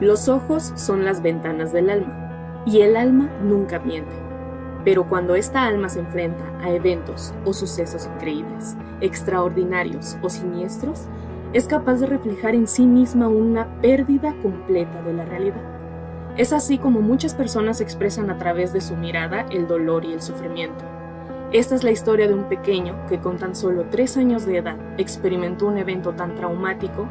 Los ojos son las ventanas del alma, y el alma nunca miente. Pero cuando esta alma se enfrenta a eventos o sucesos increíbles, extraordinarios o siniestros, es capaz de reflejar en sí misma una pérdida completa de la realidad. Es así como muchas personas expresan a través de su mirada el dolor y el sufrimiento. Esta es la historia de un pequeño que con tan solo 3 años de edad experimentó un evento tan traumático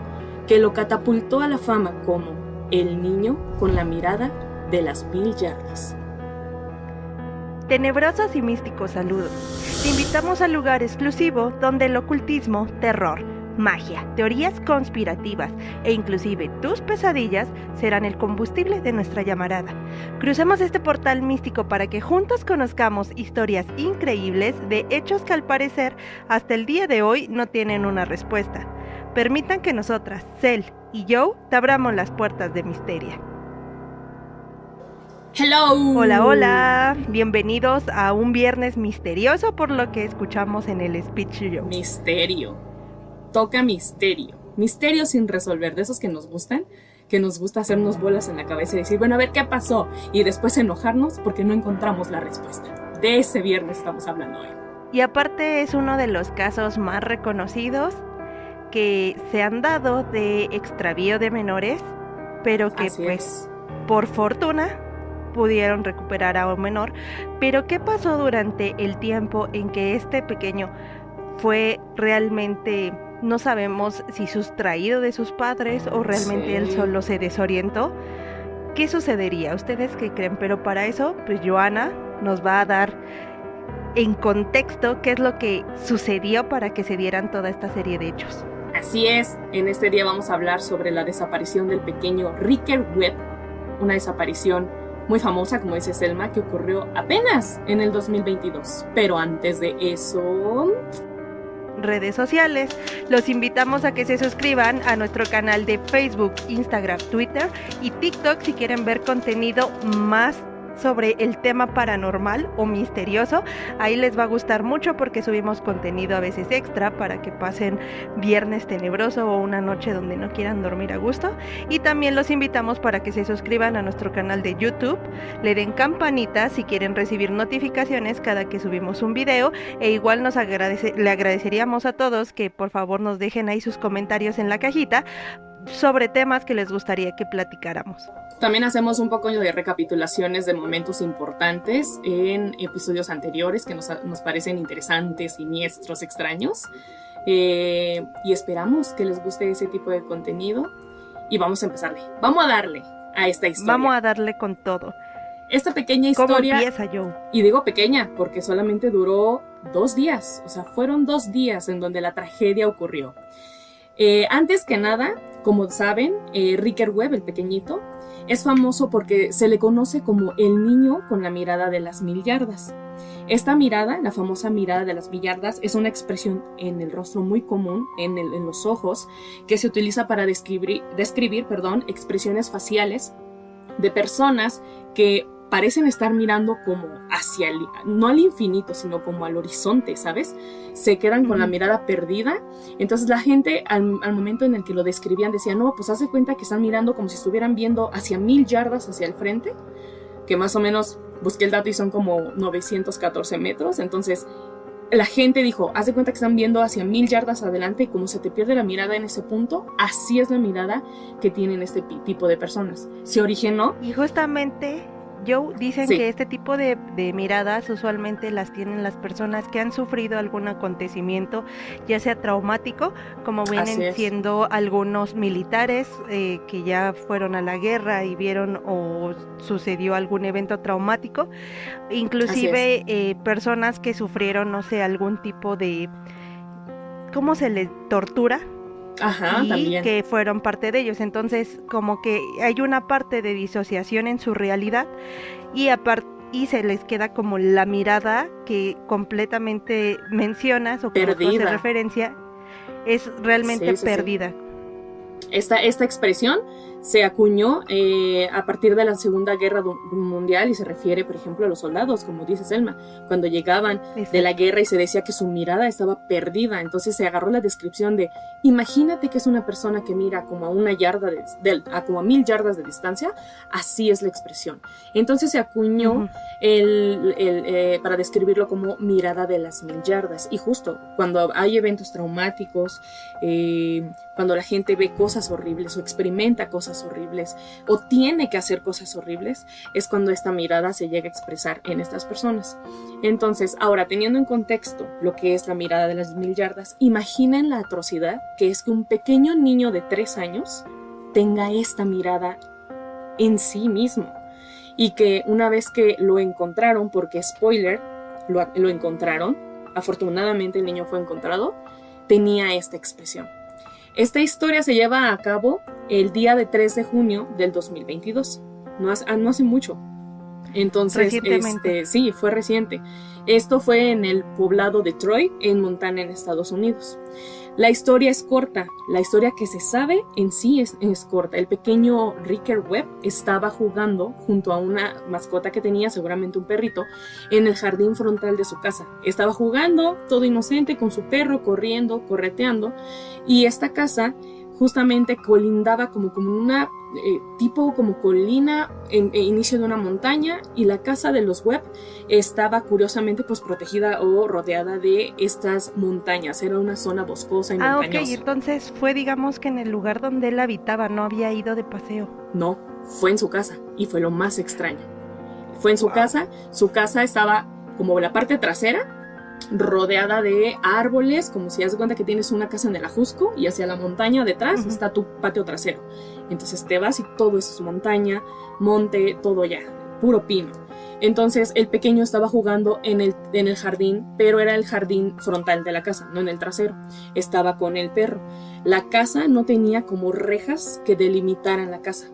que lo catapultó a la fama como el niño con la mirada de las 1000 yardas. Tenebrosos y místicos saludos. Te invitamos al lugar exclusivo donde el ocultismo, terror, magia, teorías conspirativas e inclusive tus pesadillas serán el combustible de nuestra llamarada. Crucemos este portal místico para que juntos conozcamos historias increíbles de hechos que al parecer hasta el día de hoy no tienen una respuesta. Permitan que nosotras, Cel y Joe, te abramos las puertas de Misteria. ¡Hello! Hola, hola. Bienvenidos a un viernes misterioso por lo que escuchamos en el speech show. Misterio. Toca misterio. Misterio sin resolver, de esos que nos gustan, que nos gusta hacernos bolas en la cabeza y decir, bueno, a ver qué pasó, y después enojarnos porque no encontramos la respuesta. De ese viernes estamos hablando hoy. Y aparte es uno de los casos más reconocidos que se han dado de extravío de menores, pero que Así pues es. por fortuna pudieron recuperar a un menor. Pero ¿qué pasó durante el tiempo en que este pequeño fue realmente, no sabemos si sustraído de sus padres o realmente él solo se desorientó? ¿Qué sucedería? ¿Ustedes qué creen? Pero para eso, pues Joana nos va a dar en contexto qué es lo que sucedió para que se dieran toda esta serie de hechos. Así es, en este día vamos a hablar sobre la desaparición del pequeño Ricker Webb, una desaparición muy famosa, como dice Selma, que ocurrió apenas en el 2022. Pero antes de eso... Redes sociales. Los invitamos a que se suscriban a nuestro canal de Facebook, Instagram, Twitter y TikTok si quieren ver contenido más sobre el tema paranormal o misterioso. Ahí les va a gustar mucho porque subimos contenido a veces extra para que pasen viernes tenebroso o una noche donde no quieran dormir a gusto. Y también los invitamos para que se suscriban a nuestro canal de YouTube, le den campanita si quieren recibir notificaciones cada que subimos un video, e igual le agradeceríamos a todos que por favor nos dejen ahí sus comentarios en la cajita sobre temas que les gustaría que platicáramos. También hacemos un poco de recapitulaciones de momentos importantes en episodios anteriores que nos parecen interesantes, siniestros, extraños. Y esperamos que les guste ese tipo de contenido. Y vamos a empezarle. Vamos a darle a esta historia. Vamos a darle con todo. Esta pequeña historia... ¿Cómo empieza, Joe? Y digo pequeña porque solamente duró 2 días. O sea, fueron 2 días en donde la tragedia ocurrió. Antes que nada, como saben, Ricker Webb, el pequeñito, es famoso porque se le conoce como el niño con la mirada de las 1000 yardas. Esta mirada, la famosa mirada de las 1000 yardas, es una expresión en el rostro muy común, en los ojos, que se utiliza para describir expresiones faciales de personas que parecen estar mirando como hacia no al infinito, sino como al horizonte, ¿sabes? Se quedan con la mirada perdida. Entonces la gente al momento en el que lo describían decía, no, pues hace cuenta que están mirando como si estuvieran viendo hacia 1000 yardas hacia el frente, que más o menos busqué el dato y son como 914 metros. Entonces la gente dijo, haz de cuenta que están viendo hacia 1000 yardas adelante, y como se te pierde la mirada en ese punto, así es la mirada que tienen este tipo de personas. Se originó... Y justamente... Joe, dicen que este tipo de miradas usualmente las tienen las personas que han sufrido algún acontecimiento, ya sea traumático, como vienen siendo algunos militares que ya fueron a la guerra y vieron o sucedió algún evento traumático, inclusive personas que sufrieron, no sé, algún tipo de, ¿cómo se les tortura? Ajá, y también. Que fueron parte de ellos. Entonces como que hay una parte de disociación en su realidad y se les queda como la mirada que completamente mencionas o como tú haces referencia, es realmente perdida. Esta expresión se acuñó a partir de la Segunda Guerra Mundial y se refiere, por ejemplo, a los soldados, como dice Selma, cuando llegaban de la guerra y se decía que su mirada estaba perdida. Entonces se agarró la descripción de, imagínate que es una persona que mira como a como a 1000 yardas de distancia, así es la expresión. Entonces se acuñó para describirlo como mirada de las 1000 yardas. Y justo cuando hay eventos traumáticos, cuando la gente ve cosas horribles o experimenta cosas horribles o tiene que hacer cosas horribles, es cuando esta mirada se llega a expresar en estas personas. Entonces, ahora, teniendo en contexto lo que es la mirada de las 1000 yardas, imaginen la atrocidad que es que un pequeño niño de 3 años tenga esta mirada en sí mismo, y que una vez que lo encontraron, porque spoiler, lo encontraron, afortunadamente el niño fue encontrado, tenía esta expresión. Esta historia se lleva a cabo el día de 3 de junio del 2022, no hace mucho. Entonces, sí, fue reciente. Esto fue en el poblado de Troy, en Montana, en Estados Unidos. La historia es corta, la historia que se sabe en sí es corta. El pequeño Ricker Webb estaba jugando junto a una mascota que tenía, seguramente un perrito, en el jardín frontal de su casa. Estaba jugando, todo inocente, con su perro, corriendo, correteando, y esta casa justamente colindaba como una tipo como colina inicio de una montaña, y la casa de los Webb estaba curiosamente pues protegida o rodeada de estas montañas. Era una zona boscosa y montañosa. Ok, entonces fue, digamos, que en el lugar donde él habitaba, no había ido de paseo. No, fue en su casa, y fue lo más extraño. Fue en su casa estaba como la parte trasera, rodeada de árboles, como si haces cuenta que tienes una casa en el Ajusco y hacia la montaña detrás está tu patio trasero. Entonces te vas y todo eso es montaña, monte, todo ya, puro pino. Entonces el pequeño estaba jugando en el jardín, pero era el jardín frontal de la casa, no en el trasero. Estaba con el perro. La casa no tenía como rejas que delimitaran la casa,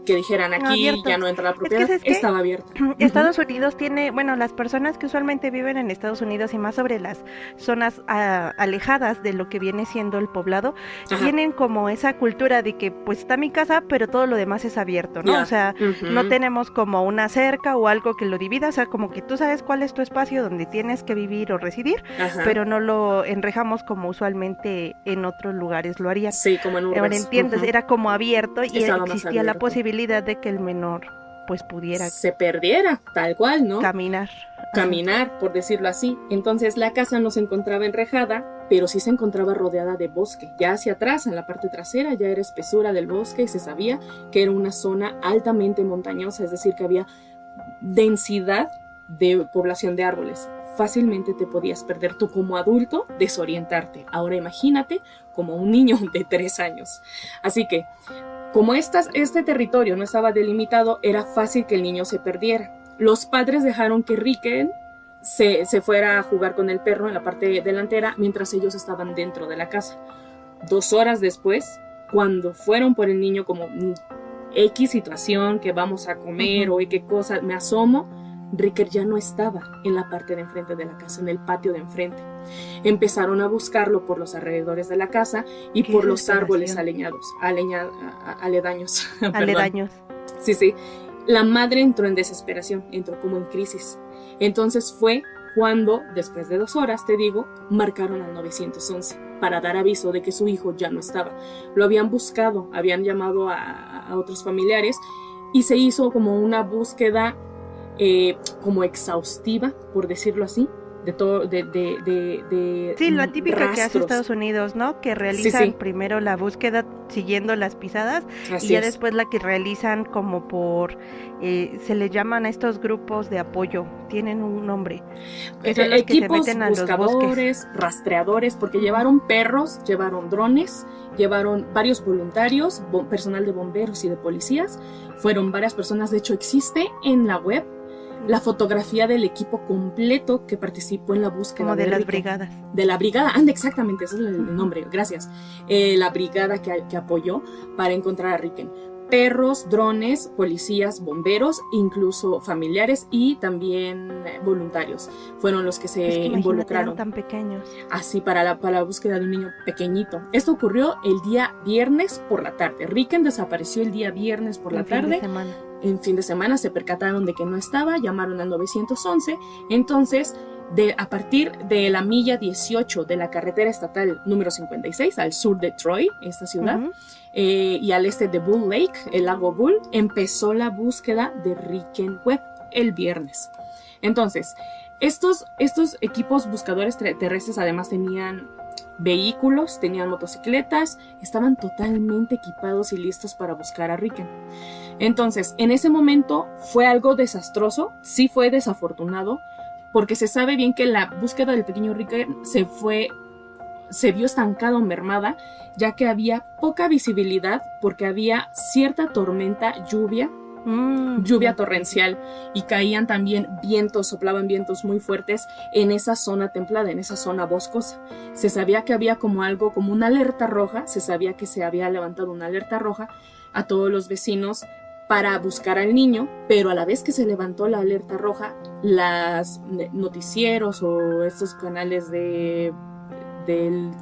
que dijeran aquí abierto. Ya no entra la propiedad, estaba abierta. Estados Unidos tiene, bueno, las personas que usualmente viven en Estados Unidos y más sobre las zonas alejadas de lo que viene siendo el poblado, tienen como esa cultura de que pues está mi casa, pero todo lo demás es abierto, ¿no? O sea, no tenemos como una cerca o algo que lo divida, o sea, como que tú sabes cuál es tu espacio donde tienes que vivir o residir, pero no lo enrejamos como usualmente en otros lugares lo harían. Sí, como en urbes. ¿Entiendes? Era como abierto y existía la posibilidad de que el menor pues pudiera se perdiera, tal cual, ¿no? Caminar, por decirlo así. Entonces la casa no se encontraba enrejada, pero sí se encontraba rodeada de bosque. Ya hacia atrás, en la parte trasera, ya era espesura del bosque y se sabía que era una zona altamente montañosa, es decir, que había densidad de población de árboles. Fácilmente te podías perder tú como adulto, desorientarte. Ahora imagínate como un niño de 3 años. Así que como este territorio no estaba delimitado, era fácil que el niño se perdiera. Los padres dejaron que Ricker se fuera a jugar con el perro en la parte delantera mientras ellos estaban dentro de la casa. 2 horas después, cuando fueron por el niño como X situación, que vamos a comer o qué cosa, me asomo, Ricker ya no estaba en la parte de enfrente de la casa, en el patio de enfrente. Empezaron a buscarlo por los alrededores de la casa y por los árboles aledaños. Aledaños. Sí. La madre entró en desesperación, entró como en crisis. Entonces fue cuando, después de 2 horas, te digo, marcaron al 911 para dar aviso de que su hijo ya no estaba. Lo habían buscado, habían llamado a otros familiares y se hizo como una búsqueda como exhaustiva, por decirlo así, de todo, sí, la típica rastros que hace Estados Unidos, ¿no? Que realizan primero la búsqueda siguiendo las pisadas y ya después la que realizan como por se le llaman a estos grupos de apoyo, tienen un nombre, son los equipos, que se meten a buscadores, los bosques, rastreadores, porque llevaron perros, llevaron drones, llevaron varios voluntarios, personal de bomberos y de policías, fueron varias personas. De hecho existe en la web la fotografía del equipo completo que participó en la búsqueda. Como de las brigadas. De la brigada, exactamente, ese es el nombre, gracias. La brigada que apoyó para encontrar a Ricken. perros, drones, policías, bomberos, incluso familiares y también voluntarios fueron los que se involucraron. Eran tan pequeños. Así para la búsqueda de un niño pequeñito. Esto ocurrió el día viernes por la tarde. Ricken desapareció el día viernes por la tarde. En fin de semana se percataron de que no estaba, llamaron al 911. Entonces, a partir de la milla 18 de la carretera estatal número 56 al sur de Troy, esta ciudad, y al este de Bull Lake, el lago Bull, empezó la búsqueda de Ricken Webb el viernes. Entonces, estos equipos buscadores terrestres además tenían vehículos, tenían motocicletas, estaban totalmente equipados y listos para buscar a Ricken. Entonces, en ese momento fue algo desastroso, sí fue desafortunado, porque se sabe bien que la búsqueda del pequeño Ricken se vio estancada o mermada, ya que había poca visibilidad porque había cierta tormenta, lluvia torrencial, y caían también vientos, soplaban vientos muy fuertes en esa zona templada, en esa zona boscosa. Se sabía que había como una alerta roja, se sabía que se había levantado una alerta roja a todos los vecinos para buscar al niño, pero a la vez que se levantó la alerta roja, las noticieros o estos canales del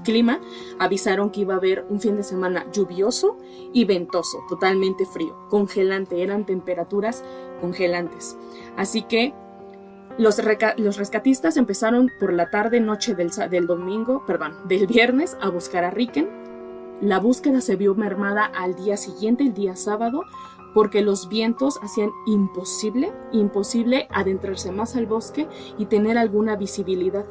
clima avisaron que iba a haber un fin de semana lluvioso y ventoso, totalmente frío, congelante, eran temperaturas congelantes. Así que los rescatistas empezaron por la tarde-noche del viernes a buscar a Ricken. La búsqueda se vio mermada al día siguiente, el día sábado, porque los vientos hacían imposible adentrarse más al bosque y tener alguna visibilidad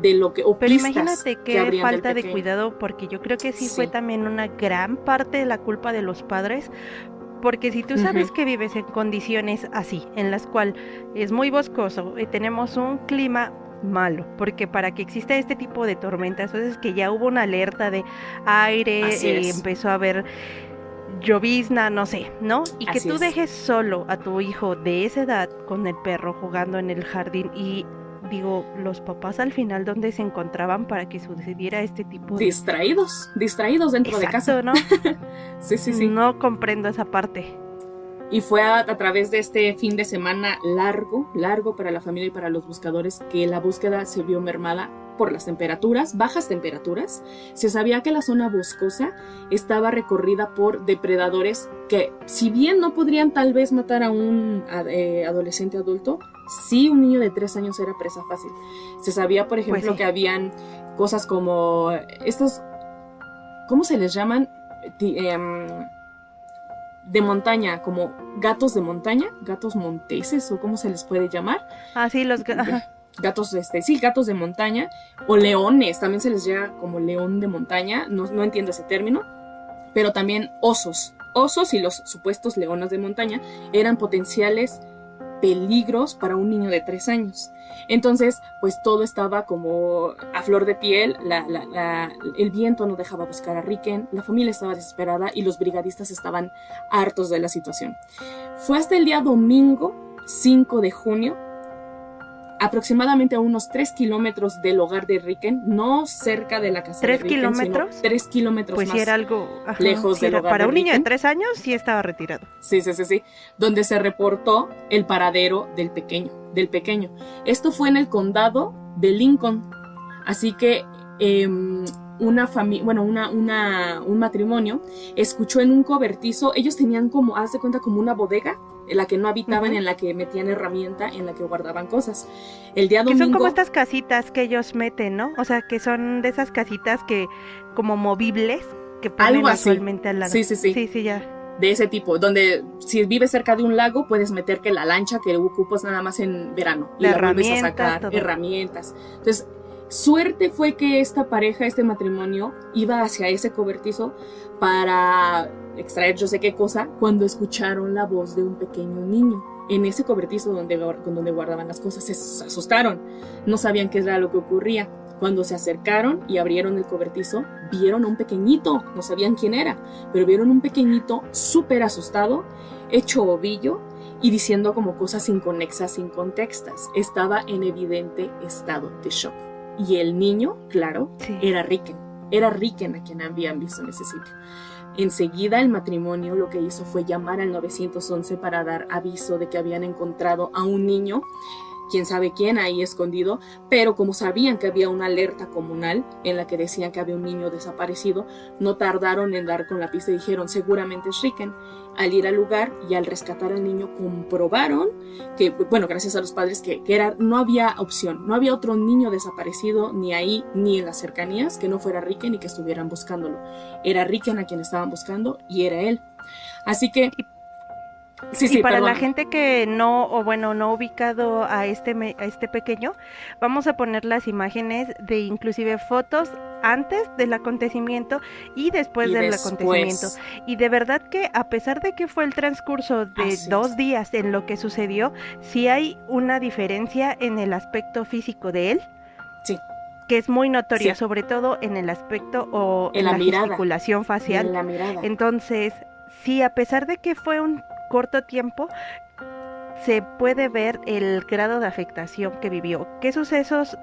de lo que, o pero pistas imagínate que qué falta de cuidado, porque yo creo que sí fue también una gran parte de la culpa de los padres, porque si tú sabes que vives en condiciones así, en las cuales es muy boscoso y tenemos un clima malo, porque para que exista este tipo de tormentas, entonces que ya hubo una alerta de aire, empezó a haber llovizna, no sé, ¿no? Y que tú dejes solo a tu hijo de esa edad con el perro jugando en el jardín, y digo, los papás al final, ¿dónde se encontraban para que sucediera este tipo de... distraídos dentro de casa, ¿no? Sí. No comprendo esa parte. Y fue a través de este fin de semana largo para la familia y para los buscadores que la búsqueda se vio mermada por las bajas temperaturas. Se sabía que la zona boscosa estaba recorrida por depredadores que, si bien no podrían tal vez matar a un adolescente adulto, sí un niño de 3 años era presa fácil. Se sabía, por ejemplo, que habían cosas como estos, ¿cómo se les llaman? De montaña, como gatos de montaña, gatos monteses, o cómo se les puede llamar. Sí, los gatos, gatos de montaña, o leones, también se les llama como león de montaña, no entiendo ese término, pero también osos y los supuestos leones de montaña eran potenciales peligros para un niño de 3 años. Entonces, pues todo estaba como a flor de piel, el viento no dejaba buscar a Ricken, la familia estaba desesperada y los brigadistas estaban hartos de la situación. Fue hasta el día domingo 5 de junio, aproximadamente a unos 3 kilómetros del hogar de Ricken, no cerca de la casa de Ricken, sino 3 kilómetros pues más sí era algo lejos del hogar para de un niño de Ricken. 3 años sí estaba retirado. Sí, donde se reportó el paradero del pequeño. Esto fue en el condado de Lincoln. Así que un matrimonio escuchó en un cobertizo, ellos tenían como, haz de cuenta, como una bodega en la que no habitaban, en la que metían herramienta, en la que guardaban cosas. El día domingo... Que son como estas casitas que ellos meten, ¿no? O sea, que son de esas casitas que como movibles, que ponen actualmente al lado. Sí, ya. De ese tipo, donde si vives cerca de un lago, puedes meter que la lancha que ocupas nada más en verano. Y la vuelves a sacar, herramientas. Entonces, suerte fue que esta pareja, este matrimonio, iba hacia ese cobertizo para extraer yo sé qué cosa, cuando escucharon la voz de un pequeño niño en ese cobertizo donde guardaban las cosas. Se asustaron, no sabían qué era lo que ocurría. Cuando se acercaron y abrieron el cobertizo, vieron a un pequeñito, no sabían quién era, pero vieron un pequeñito súper asustado, hecho ovillo y diciendo como cosas inconexas, incontextas. Estaba en evidente estado de shock. Y el niño, claro, era Ricken a quien habían visto en ese sitio. Enseguida el matrimonio lo que hizo fue llamar al 911 para dar aviso de que habían encontrado a un niño, quién sabe quién, ahí escondido, pero como sabían que había una alerta comunal en la que decían que había un niño desaparecido, no tardaron en dar con la pista y dijeron seguramente es Ricken. Al ir al lugar y al rescatar al niño comprobaron que, bueno, gracias a los padres, que no había opción, no había otro niño desaparecido ni ahí ni en las cercanías que no fuera Ricken y que estuvieran buscándolo. Era Ricken a quien estaban buscando y era él. Así que... Sí, para perdón. La gente que no ha ubicado a este pequeño, vamos a poner las imágenes de inclusive fotos antes del acontecimiento y después del acontecimiento. Y de verdad que a pesar de que fue el transcurso de 2 días en lo que sucedió, sí hay una diferencia en el aspecto físico de él. Sí. Que es muy notoria, sobre todo en el aspecto o en la gesticulación facial. En la mirada. Entonces, sí, a pesar de que fue un corto tiempo, se puede ver el grado de afectación que vivió. ¿Qué sucesos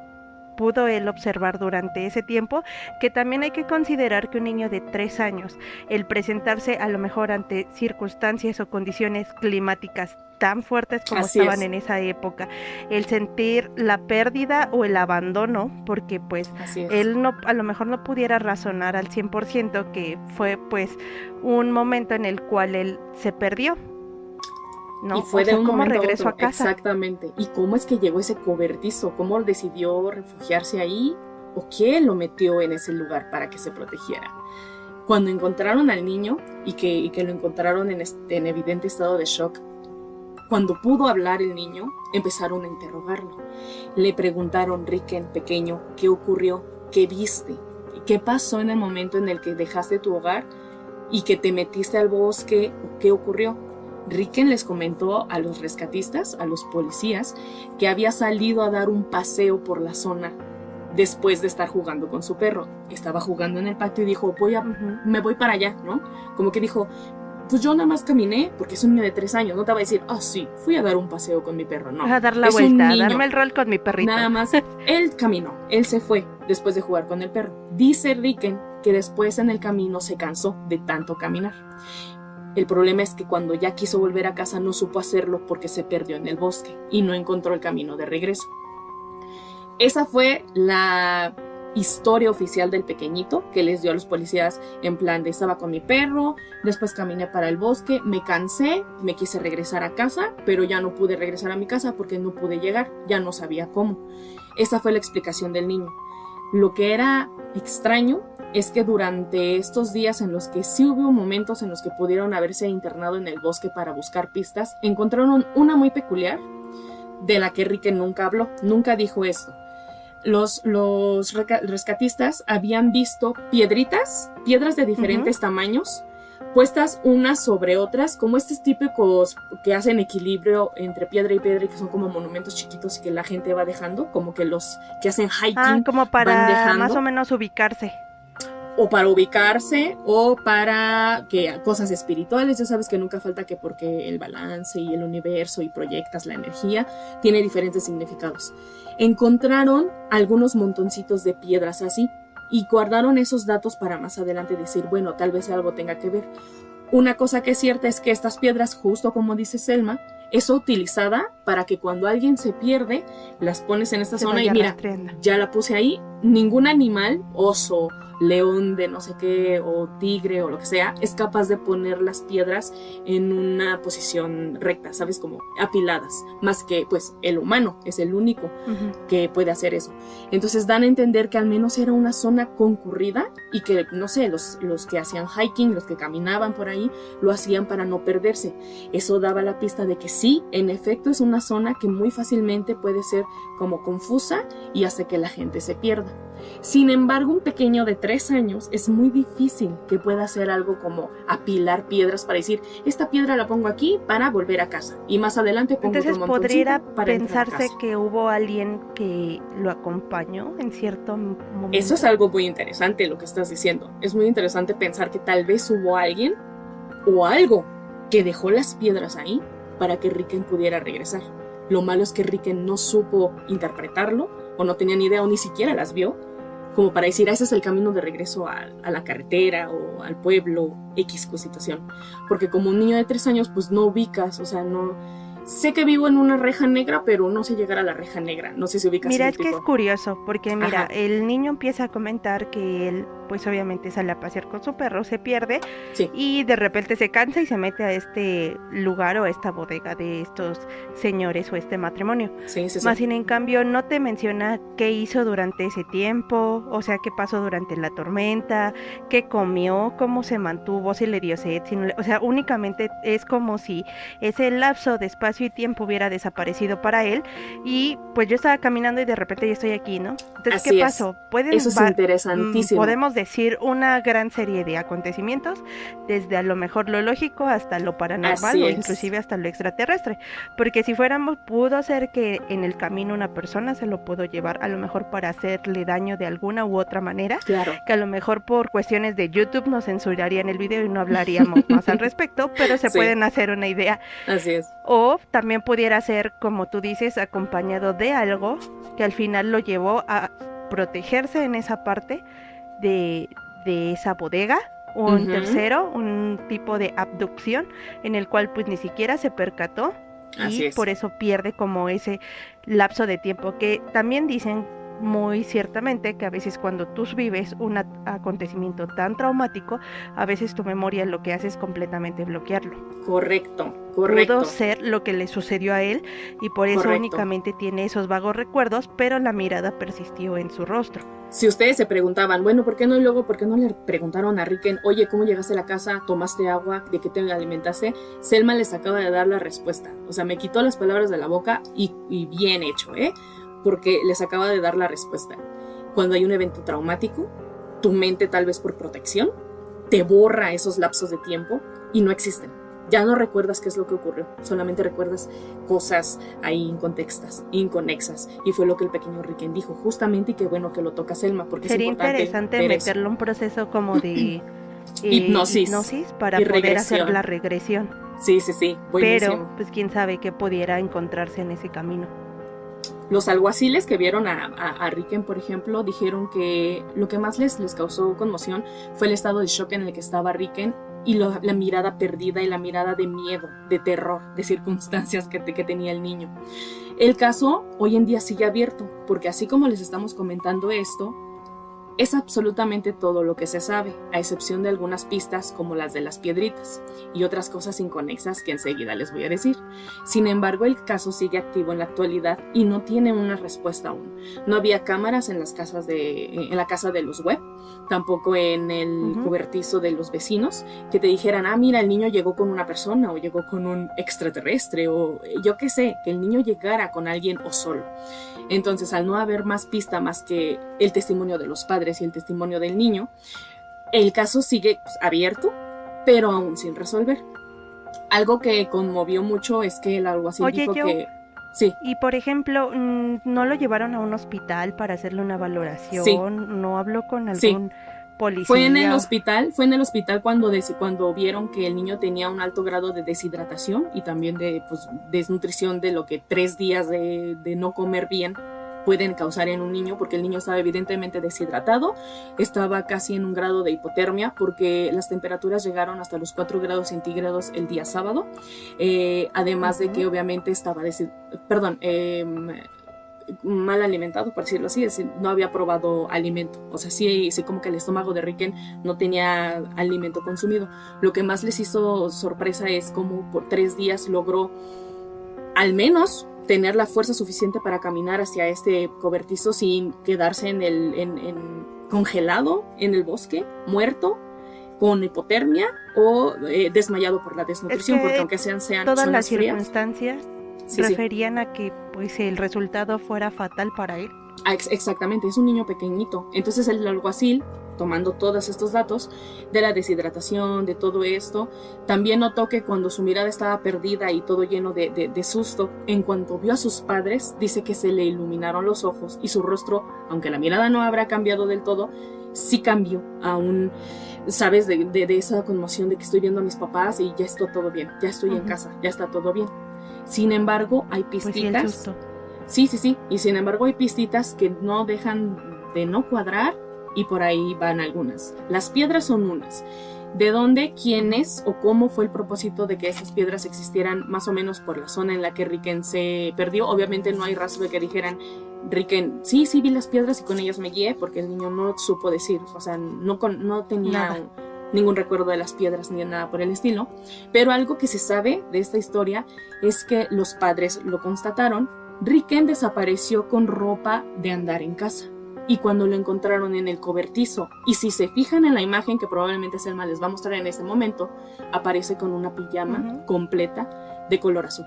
pudo él observar durante ese tiempo? Que también hay que considerar que un niño de 3 años, el presentarse a lo mejor ante circunstancias o condiciones climáticas tan fuertes como estaban en esa época, el sentir la pérdida o el abandono, porque pues él no, a lo mejor no pudiera razonar al 100% que fue pues un momento en el cual él se perdió. ¿No? Y fue de un momento regreso a casa. Exactamente. ¿Y cómo es que llegó ese cobertizo? ¿Cómo decidió refugiarse ahí? ¿O qué lo metió en ese lugar para que se protegiera? Cuando encontraron al niño y que lo encontraron en evidente estado de shock, cuando pudo hablar el niño, empezaron a interrogarlo. Le preguntaron, Ricken, pequeño, ¿qué ocurrió? ¿Qué viste? ¿Qué pasó en el momento en el que dejaste tu hogar y que te metiste al bosque? ¿Qué ocurrió? Ricken les comentó a los rescatistas, a los policías, que había salido a dar un paseo por la zona después de estar jugando con su perro. Estaba jugando en el patio y dijo, me voy para allá, ¿no? Como que dijo, pues yo nada más caminé, porque es un niño de 3 años, no te va a decir, sí, fui a dar un paseo con mi perro, no. A dar la vuelta, a darme el rol con mi perrito. Nada más, él caminó, él se fue después de jugar con el perro. Dice Ricken que después en el camino se cansó de tanto caminar. El problema es que cuando ya quiso volver a casa no supo hacerlo porque se perdió en el bosque y no encontró el camino de regreso. Esa fue la historia oficial del pequeñito que les dio a los policías en plan de estaba con mi perro, después caminé para el bosque, me cansé, me quise regresar a casa, pero ya no pude regresar a mi casa porque no pude llegar, ya no sabía cómo. Esa fue la explicación del niño. Lo que era extraño es que durante estos días en los que sí hubo momentos en los que pudieron haberse internado en el bosque para buscar pistas, encontraron una muy peculiar de la que Ricken nunca habló, nunca dijo esto. Los rescatistas habían visto piedras de diferentes tamaños, puestas unas sobre otras, como estos típicos que hacen equilibrio entre piedra y piedra y que son como monumentos chiquitos y que la gente va dejando, como que los que hacen hiking como para van dejando, más o menos ubicarse. O para ubicarse, o para que cosas espirituales, ya sabes que nunca falta que porque el balance y el universo y proyectas la energía, tiene diferentes significados. Encontraron algunos montoncitos de piedras así, y guardaron esos datos para más adelante decir, bueno, tal vez algo tenga que ver. Una cosa que es cierta es que estas piedras, justo como dice Selma, es utilizada para que cuando alguien se pierde, las pones en esta zona y mira, ya la puse ahí, ningún animal, oso, león de no sé qué, o tigre o lo que sea, es capaz de poner las piedras en una posición recta, ¿sabes? Como apiladas, más que pues el humano es el único que puede hacer eso. Entonces dan a entender que al menos era una zona concurrida y que, no sé, los que hacían hiking, los que caminaban por ahí, lo hacían para no perderse. Eso daba la pista de que sí, en efecto es una zona que muy fácilmente puede ser como confusa y hace que la gente se pierda. Sin embargo, un pequeño de 3 años es muy difícil que pueda hacer algo como apilar piedras para decir, esta piedra la pongo aquí para volver a casa y más adelante pongo otro montoncito para entrar a casa. Entonces podría pensarse que hubo alguien que lo acompañó en cierto momento. Eso es algo muy interesante lo que estás diciendo. Es muy interesante pensar que tal vez hubo alguien o algo que dejó las piedras ahí para que Ricken pudiera regresar. Lo malo es que Ricken no supo interpretarlo o no tenía ni idea o ni siquiera las vio, como para decir, ese es el camino de regreso a la carretera o al pueblo, X situación. Porque como un niño de 3 años, pues no ubicas, o sea, no... Sé que vivo en una reja negra, pero no sé llegar a la reja negra. No sé si ubicas. Mira, es que es curioso, porque mira, Ajá. el niño empieza a comentar que él, pues obviamente sale a pasear con su perro, se pierde, Sí. y de repente se cansa y se mete a este lugar o a esta bodega de estos señores o este matrimonio. Sí. Más sin en cambio no te menciona qué hizo durante ese tiempo, o sea, qué pasó durante la tormenta, qué comió, cómo se mantuvo, si le dio sed, si no o sea, únicamente es como si ese lapso de espacio y tiempo hubiera desaparecido para él, y pues yo estaba caminando y de repente ya estoy aquí, ¿no? Entonces, Así ¿qué es. pasó? Eso es interesantísimo. Podemos decir una gran serie de acontecimientos, desde a lo mejor lo lógico hasta lo paranormal, Así o es. inclusive hasta lo extraterrestre, porque si fuéramos, pudo ser que en el camino una persona se lo pudo llevar a lo mejor para hacerle daño de alguna u otra manera, Claro. que a lo mejor por cuestiones de YouTube nos censurarían el video y no hablaríamos más al respecto, pero se Sí. pueden hacer una idea. Así es. O también pudiera ser, como tú dices, acompañado de algo que al final lo llevó a protegerse en esa parte de esa bodega, o un tercero, un tipo de abducción en el cual pues ni siquiera se percató. Así Y es. por eso pierde como ese lapso de tiempo, que también dicen muy ciertamente que a veces cuando tú vives un acontecimiento tan traumático, a veces tu memoria lo que hace es completamente bloquearlo. Correcto. Pudo ser lo que le sucedió a él, y por eso Correcto. únicamente tiene esos vagos recuerdos, pero la mirada persistió en su rostro. Si ustedes se preguntaban, bueno, ¿por qué no le preguntaron a Ricken, oye, ¿cómo llegaste a la casa? ¿Tomaste agua? ¿De qué te alimentaste? Selma les acaba de dar la respuesta. O sea, me quitó las palabras de la boca y bien hecho, ¿eh? Porque les acaba de dar la respuesta. Cuando hay un evento traumático, tu mente, tal vez por protección, te borra esos lapsos de tiempo y no existen. Ya no recuerdas qué es lo que ocurrió, solamente recuerdas cosas ahí inconexas. Y fue lo que el pequeño Ricken dijo, justamente, y qué bueno que lo toca Selma, porque sería es importante interesante meterle un proceso como de hipnosis para poder hacer la regresión. Sí, buenísimo. Pero, pues quién sabe qué pudiera encontrarse en ese camino. Los alguaciles que vieron a Ricken, por ejemplo, dijeron que lo que más les causó conmoción fue el estado de shock en el que estaba Ricken y la mirada perdida y la mirada de miedo, de terror, de circunstancias que tenía el niño. El caso hoy en día sigue abierto, porque así como les estamos comentando esto, es absolutamente todo lo que se sabe, a excepción de algunas pistas como las de las piedritas y otras cosas inconexas que enseguida les voy a decir. Sin embargo, el caso sigue activo en la actualidad y no tiene una respuesta aún. No había cámaras en la casa de los Webb, tampoco en el cobertizo de los vecinos, que te dijeran, mira, el niño llegó con una persona o llegó con un extraterrestre o yo qué sé, que el niño llegara con alguien o solo. Entonces, al no haber más pista más que el testimonio de los padres y el testimonio del niño, el caso sigue abierto, pero aún sin resolver. Algo que conmovió mucho es que el alguacil dijo que... Sí. Y por ejemplo, ¿no lo llevaron a un hospital para hacerle una valoración? Sí. ¿No habló con algún policía? Fue en el hospital cuando vieron que el niño tenía un alto grado de deshidratación y también de desnutrición, de lo que 3 días de no comer bien pueden causar en un niño, porque el niño estaba evidentemente deshidratado, estaba casi en un grado de hipotermia porque las temperaturas llegaron hasta los 4 grados centígrados el día sábado, además de que obviamente estaba mal alimentado, por decirlo así, es decir, no había probado alimento, o sea, sí como que el estómago de Ricken no tenía alimento consumido. Lo que más les hizo sorpresa es cómo por 3 días logró al menos tener la fuerza suficiente para caminar hacia este cobertizo sin quedarse congelado en el bosque, muerto, con hipotermia o desmayado por la desnutrición, porque aunque sean todas las frías, circunstancias referían a que pues el resultado fuera fatal para él. Exactamente, es un niño pequeñito. Entonces el alguacil, tomando todos estos datos de la deshidratación, de todo esto, también notó que cuando su mirada estaba perdida y todo lleno de susto, en cuanto vio a sus padres, dice que se le iluminaron los ojos y su rostro, aunque la mirada no habrá cambiado del todo, sí cambió aún, ¿sabes? De esa conmoción de que estoy viendo a mis papás y ya está todo bien, ya estoy en casa, ya está todo bien. Sin embargo, hay pistitas. Pues Sí, y sin embargo hay pistitas que no dejan de no cuadrar y por ahí van algunas. Las piedras son unas. ¿De dónde, quiénes o cómo fue el propósito de que estas piedras existieran más o menos por la zona en la que Riken se perdió? Obviamente no hay rastro de que dijeran, Riken, sí vi las piedras y con ellas me guié, porque el niño no supo decir, o sea, no tenía ningún recuerdo de las piedras ni de nada por el estilo. Pero algo que se sabe de esta historia es que los padres lo constataron. Riken desapareció con ropa de andar en casa. Y cuando lo encontraron en el cobertizo, y si se fijan en la imagen que probablemente Selma les va a mostrar en este momento, aparece con una pijama completa de color azul.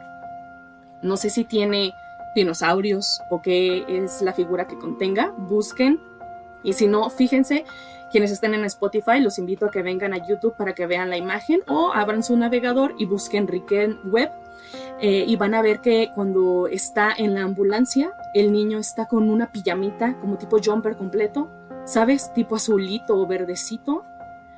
No sé si tiene dinosaurios o qué es la figura que contenga, busquen, y si no, fíjense, quienes estén en Spotify, los invito a que vengan a YouTube para que vean la imagen, o abran su navegador y busquen Riken Web, y van a ver que cuando está en la ambulancia, el niño está con una pijamita como tipo jumper completo, ¿sabes? Tipo azulito o verdecito.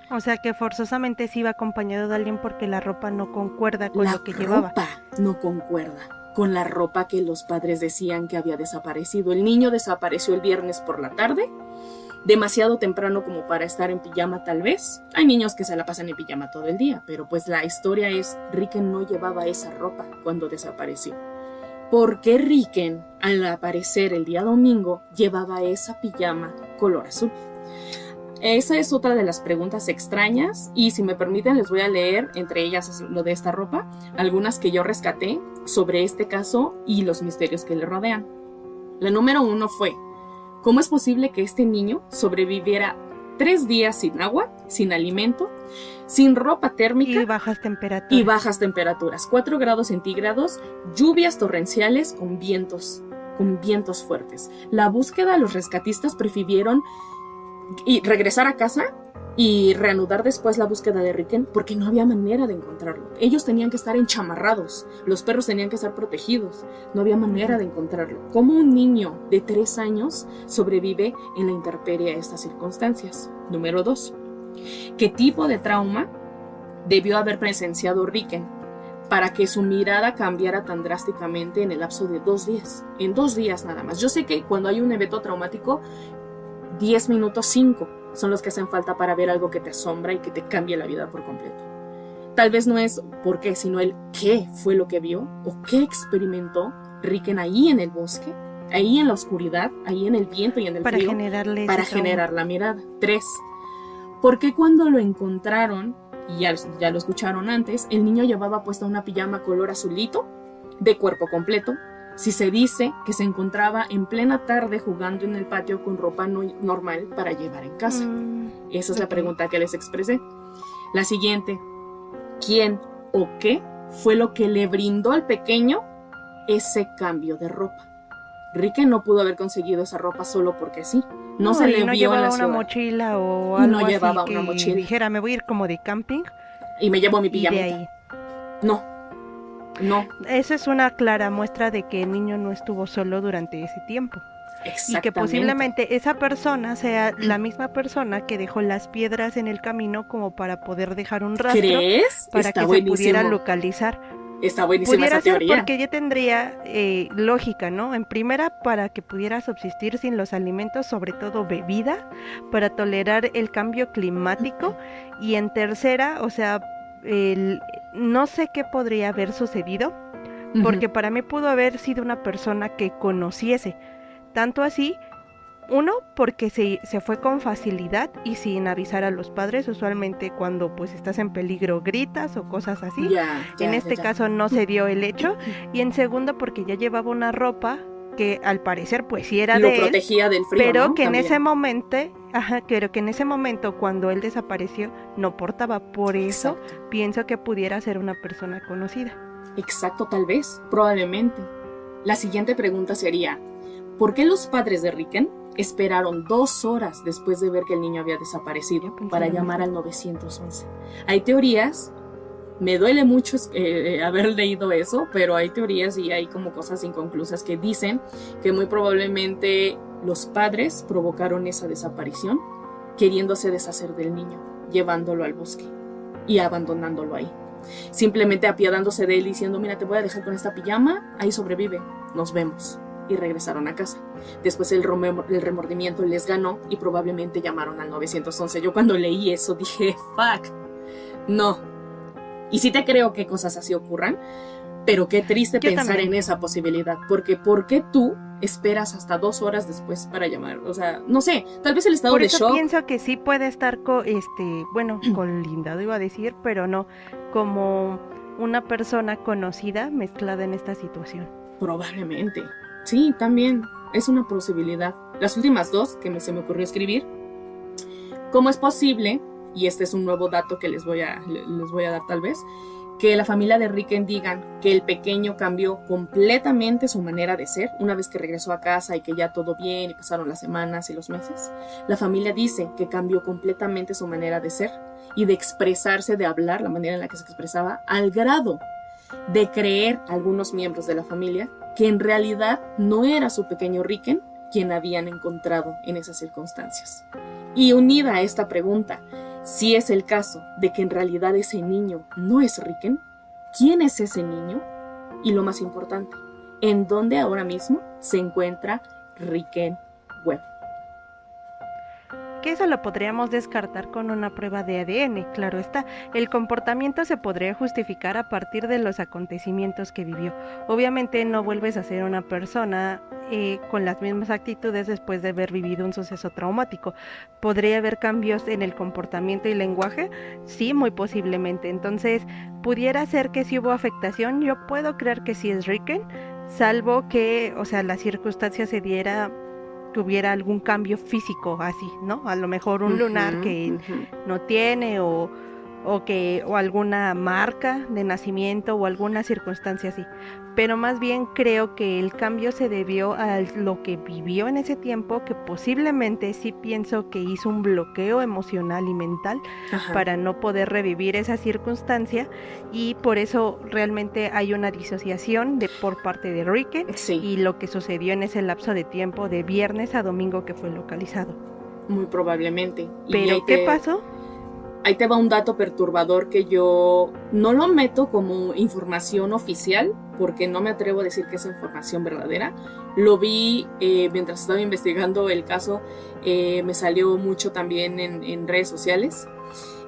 O sea que forzosamente sí iba acompañado de alguien porque la ropa no concuerda con lo que llevaba. La ropa no concuerda con la ropa que los padres decían que había desaparecido. El niño desapareció el viernes por la tarde, demasiado temprano como para estar en pijama tal vez. Hay niños que se la pasan en pijama todo el día, pero pues la historia es, Riken no llevaba esa ropa cuando desapareció. ¿Por qué Riken, al aparecer el día domingo, llevaba esa pijama color azul? Esa es otra de las preguntas extrañas, y si me permiten les voy a leer, entre ellas lo de esta ropa, algunas que yo rescaté sobre este caso y los misterios que le rodean. La número 1 fue: ¿cómo es posible que este niño sobreviviera 3 días sin agua, sin alimento, sin ropa térmica y bajas temperaturas? 4 grados centígrados, lluvias torrenciales con vientos fuertes. La búsqueda, los rescatistas prefirieron regresar a casa y reanudar después la búsqueda de Riken porque no había manera de encontrarlo. Ellos tenían que estar enchamarrados, los perros tenían que estar protegidos, no había manera de encontrarlo. ¿Cómo un niño de 3 años sobrevive en la intemperie a estas circunstancias? Número 2. ¿Qué tipo de trauma debió haber presenciado Riken para que su mirada cambiara tan drásticamente en el lapso de 2 días? En 2 días nada más. Yo sé que cuando hay un evento traumático, 10 minutos, 5 son los que hacen falta para ver algo que te asombra y que te cambie la vida por completo. Tal vez no es por qué, sino el qué fue lo que vio o qué experimentó Riken ahí en el bosque, ahí en la oscuridad, ahí en el viento y en el frío, para generar la mirada. 3. ¿Por qué cuando lo encontraron, y ya lo escucharon antes, el niño llevaba puesta una pijama color azulito de cuerpo completo, si se dice que se encontraba en plena tarde jugando en el patio con ropa normal para llevar en casa? Esa es la pregunta que les expresé. La siguiente: ¿quién o qué fue lo que le brindó al pequeño ese cambio de ropa? Riken no pudo haber conseguido esa ropa solo porque sí. No se le vio en la ciudad. No llevaba una mochila o algo no llevaba así una que mochila. dijera, me voy a ir como de camping y me llevo mi pijamita. Y de ahí. No. Esa es una clara muestra de que el niño no estuvo solo durante ese tiempo. Exactamente. Y que posiblemente esa persona sea la misma persona que dejó las piedras en el camino como para poder dejar un rastro. ¿Crees? Para Está que buenísimo. Se pudiera localizar. Está buenísima Pudiera esa ser teoría. porque ya tendría lógica, ¿no? En primera, para que pudiera subsistir sin los alimentos, sobre todo bebida, para tolerar el cambio climático. Y en tercera, o sea, no sé qué podría haber sucedido, porque para mí pudo haber sido una persona que conociese, tanto así, uno, porque se fue con facilidad y sin avisar a los padres. Usualmente cuando pues estás en peligro gritas o cosas así. En este caso no se dio el hecho. Y en segundo, porque ya llevaba una ropa que al parecer pues sí era de él, protegía del frío, pero ¿no? que También. en ese momento cuando él desapareció no portaba. Por eso pienso que pudiera ser una persona conocida. Exacto, tal vez, probablemente. La siguiente pregunta sería: ¿por qué los padres de Riken esperaron 2 horas después de ver que el niño había desaparecido para llamar al 911? Hay teorías, me duele mucho haber leído eso, pero hay teorías y hay como cosas inconclusas que dicen que muy probablemente los padres provocaron esa desaparición queriéndose deshacer del niño, llevándolo al bosque y abandonándolo ahí. Simplemente apiadándose de él diciendo: mira, te voy a dejar con esta pijama, ahí sobrevive, nos vemos. y regresaron a casa. Después el remordimiento les ganó y probablemente llamaron al 911. Yo cuando leí eso dije, fuck, no. Y sí te creo que cosas así ocurran, pero qué triste pensar también en esa posibilidad, porque ¿por qué tú esperas hasta 2 horas después para llamar? O sea, no sé, tal vez el estado de shock. Por eso pienso que sí puede estar colindado iba a decir, pero no, como una persona conocida mezclada en esta situación. Probablemente, sí, también es una posibilidad. Las últimas 2 que se me ocurrió escribir, ¿cómo es posible? Y este es un nuevo dato que les voy a dar tal vez, que la familia de Ricken digan que el pequeño cambió completamente su manera de ser una vez que regresó a casa y que ya todo bien y pasaron las semanas y los meses. La familia dice que cambió completamente su manera de ser y de expresarse, de hablar, la manera en la que se expresaba, al grado de creer algunos miembros de la familia que en realidad no era su pequeño Ricken quien habían encontrado en esas circunstancias. Y unida a esta pregunta, si es el caso de que en realidad ese niño no es Ricken, ¿quién es ese niño? Y lo más importante, ¿en dónde ahora mismo se encuentra Ricken Webb? Que eso lo podríamos descartar con una prueba de ADN, claro está. El comportamiento se podría justificar a partir de los acontecimientos que vivió. Obviamente no vuelves a ser una persona con las mismas actitudes después de haber vivido un suceso traumático. ¿Podría haber cambios en el comportamiento y lenguaje? Sí, muy posiblemente. Entonces, pudiera ser que si hubo afectación. Yo puedo creer que sí es Ricken, salvo que, la circunstancia se diera que hubiera algún cambio físico así, ¿no? A lo mejor un lunar que no tiene o alguna marca de nacimiento o alguna circunstancia así. Pero más bien creo que el cambio se debió a lo que vivió en ese tiempo, que posiblemente sí pienso que hizo un bloqueo emocional y mental para no poder revivir esa circunstancia, y por eso realmente hay una disociación por parte de Ricken y lo que sucedió en ese lapso de tiempo de viernes a domingo que fue localizado. Muy probablemente. ¿Pero qué pasó? Ahí te va un dato perturbador que yo no lo meto como información oficial, porque no me atrevo a decir que es información verdadera. Lo vi mientras estaba investigando el caso, me salió mucho también en redes sociales,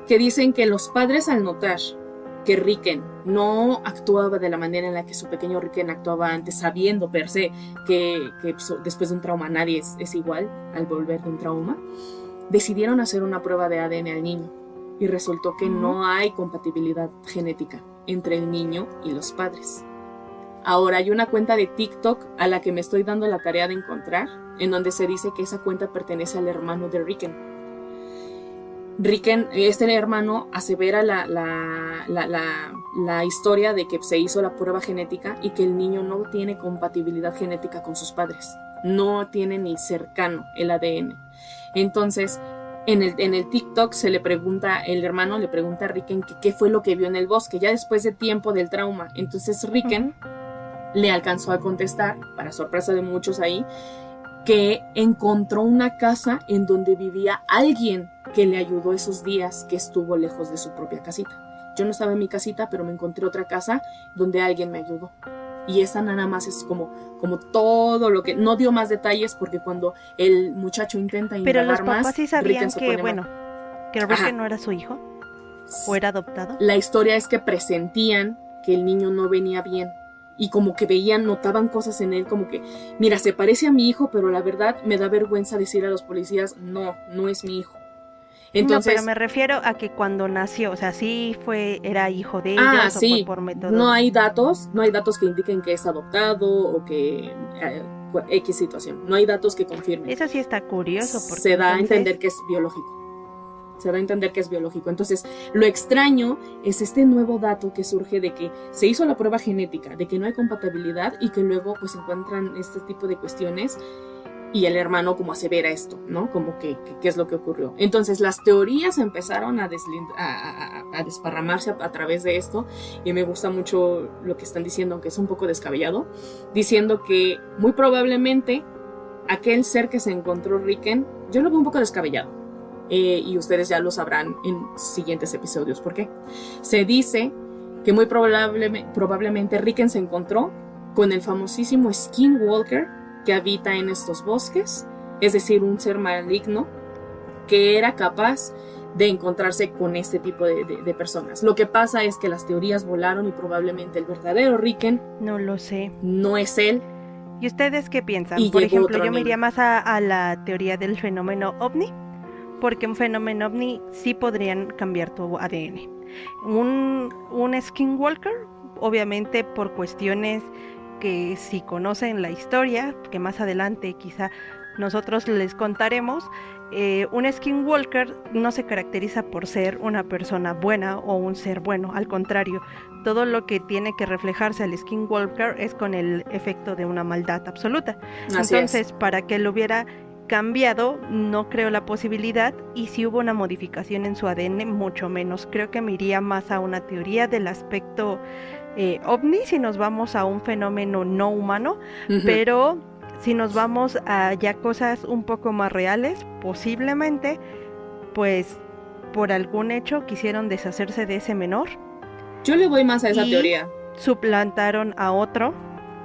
que dicen que los padres, al notar que Ricken no actuaba de la manera en la que su pequeño Ricken actuaba antes, sabiendo per se que después de un trauma nadie es igual al volver de un trauma, decidieron hacer una prueba de ADN al niño. Y resultó que no hay compatibilidad genética entre el niño y los padres. Ahora hay una cuenta de TikTok a la que me estoy dando la tarea de encontrar, en donde se dice que esa cuenta pertenece al hermano de Ricken. Ricken, este hermano, asevera la historia de que se hizo la prueba genética y que el niño no tiene compatibilidad genética con sus padres. No tiene ni cercano el ADN. Entonces, en el TikTok el hermano le pregunta a Ricken que qué fue lo que vio en el bosque, ya después de tiempo del trauma. Entonces Ricken le alcanzó a contestar, para sorpresa de muchos ahí, que encontró una casa en donde vivía alguien que le ayudó esos días que estuvo lejos de su propia casita. Yo no estaba en mi casita, pero me encontré otra casa donde alguien me ayudó. Y esa nada más es como todo lo que... No dio más detalles porque cuando el muchacho intenta indagar más... Pero los papás sí sabían que Ricken no era su hijo, o era adoptado. La historia es que presentían que el niño no venía bien. Y como que notaban cosas en él, como que, mira, se parece a mi hijo, pero la verdad me da vergüenza decir a los policías, no es mi hijo. Entonces, no, pero me refiero a que cuando nació, sí era hijo de ellos, sí. O fue por método. No hay datos que indiquen que es adoptado o que X situación. No hay datos que confirmen. Eso sí está curioso. Porque se da a entender que es biológico. Entonces, lo extraño es este nuevo dato que surge de que se hizo la prueba genética, de que no hay compatibilidad y que luego pues encuentran este tipo de cuestiones. Y el hermano como asevera esto, ¿no? Como que qué es lo que ocurrió. Entonces las teorías empezaron a desparramarse a través de esto, y me gusta mucho lo que están diciendo, aunque es un poco descabellado, diciendo que muy probablemente aquel ser que se encontró Ricken, yo lo veo un poco descabellado, y ustedes ya lo sabrán en siguientes episodios por qué. Se dice que muy probablemente Ricken se encontró con el famosísimo Skinwalker que habita en estos bosques, es decir, un ser maligno que era capaz de encontrarse con este tipo de personas. Lo que pasa es que las teorías volaron y probablemente el verdadero Riken No lo sé. no es él. ¿Y ustedes qué piensan? Y Por llegó ejemplo, otro yo me niño. iría más a la teoría del fenómeno ovni, porque un fenómeno ovni sí podrían cambiar tu ADN. Un skinwalker, obviamente por cuestiones que si conocen la historia, que más adelante quizá nosotros les contaremos, un skinwalker no se caracteriza por ser una persona buena o un ser bueno, al contrario, todo lo que tiene que reflejarse al skinwalker es con el efecto de una maldad absoluta. Así Entonces, es. para que lo hubiera cambiado, no creo la posibilidad, y si hubo una modificación en su ADN, mucho menos. Creo que me iría más a una teoría del aspecto ovni si nos vamos a un fenómeno no humano, Ujú. pero si nos vamos a ya cosas un poco más reales, posiblemente, pues por algún hecho quisieron deshacerse de ese menor Yo le voy más a esa y teoría. suplantaron a otro,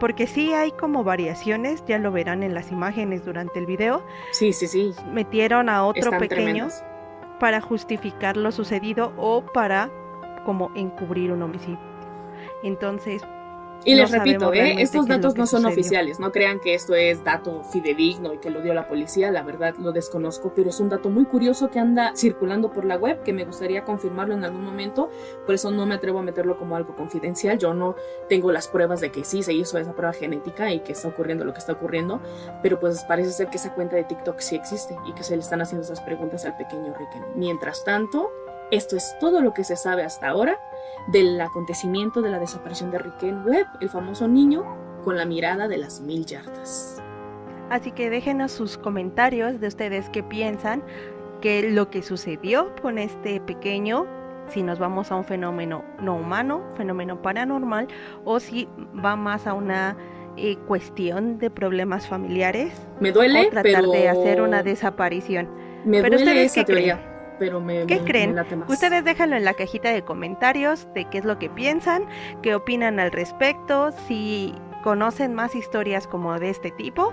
porque sí hay como variaciones, ya lo verán en las imágenes durante el video. Sí, sí, sí. Metieron a otro Están pequeño tremendos. para justificar lo sucedido o para como encubrir un homicidio. Entonces, Y no les repito, sabemos realmente estos qué es lo datos que no son sucedió. oficiales. No crean que esto es dato fidedigno y que lo dio la policía. La verdad lo desconozco, pero es un dato muy curioso que anda circulando por la web, que me gustaría confirmarlo en algún momento. Por eso no me atrevo a meterlo como algo confidencial. Yo no tengo las pruebas de que sí se hizo esa prueba genética y que está ocurriendo lo que está ocurriendo. Pero pues parece ser que esa cuenta de TikTok sí existe y que se le están haciendo esas preguntas al pequeño Riken. Mientras tanto, esto es todo lo que se sabe hasta ahora del acontecimiento de la desaparición de Riken Webb, el famoso niño con la mirada de las 1000 yardas. Así que déjenos sus comentarios de ustedes qué piensan, que lo que sucedió con este pequeño, si nos vamos a un fenómeno no humano, fenómeno paranormal, o si va más a una cuestión de problemas familiares, Me duele, o tratar pero de hacer una desaparición. me Pero duele ¿ustedes esa qué creen? teoría, pero ¿Qué me creen? late más. Ustedes déjenlo en la cajita de comentarios de qué es lo que piensan, qué opinan al respecto, si conocen más historias como de este tipo.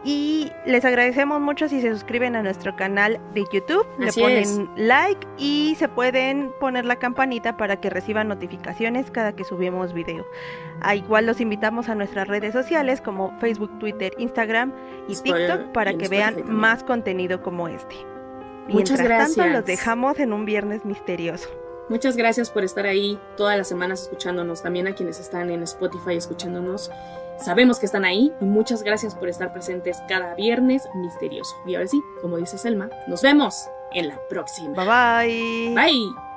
Y les agradecemos mucho si se suscriben a nuestro canal de YouTube, Así le ponen es. like y se pueden poner la campanita para que reciban notificaciones cada que subimos video. Igual los invitamos a nuestras redes sociales como Facebook, Twitter, Instagram y TikTok para y en que Spotify vean también. más contenido como este. Muchas Mientras tanto, gracias. los dejamos en un viernes misterioso. Muchas gracias por estar ahí todas las semanas escuchándonos, también a quienes están en Spotify escuchándonos. Sabemos que están ahí y muchas gracias por estar presentes cada viernes misterioso. Y ahora sí, como dice Selma, nos vemos en la próxima. Bye bye. Bye.